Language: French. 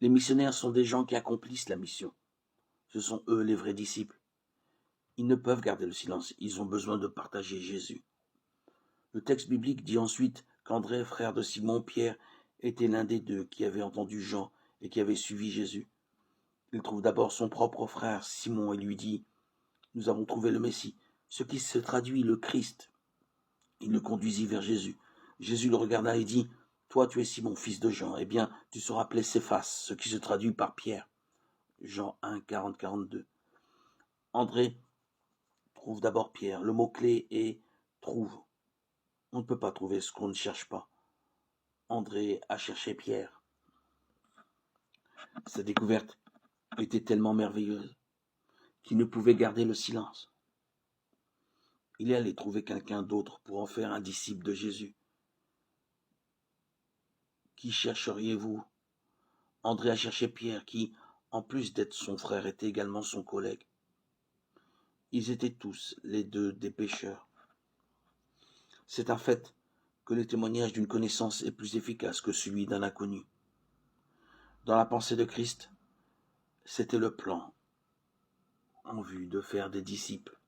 Les missionnaires sont des gens qui accomplissent la mission. Ce sont eux les vrais disciples. Ils ne peuvent garder le silence, ils ont besoin de partager Jésus. Le texte biblique dit ensuite qu'André, frère de Simon-Pierre, était l'un des deux qui avait entendu Jean et qui avait suivi Jésus. Il trouve d'abord son propre frère Simon et lui dit « Nous avons trouvé le Messie », ce qui se traduit le Christ. Il le conduisit vers Jésus. Jésus le regarda et dit « Toi, tu es Simon, fils de Jean, eh bien, tu seras appelé Céphas », ce qui se traduit par Pierre. Jean 1, 40-42. André trouve d'abord Pierre. Le mot-clé est « trouve ». On ne peut pas trouver ce qu'on ne cherche pas. André a cherché Pierre. Sa découverte était tellement merveilleuse qu'il ne pouvait garder le silence. Il est allé trouver quelqu'un d'autre pour en faire un disciple de Jésus. Qui chercheriez-vous? André a cherché Pierre, qui, en plus d'être son frère, était également son collègue. Ils étaient tous, les deux, des pécheurs. C'est un fait que le témoignage d'une connaissance est plus efficace que celui d'un inconnu. Dans la pensée de Christ, c'était le plan en vue de faire des disciples.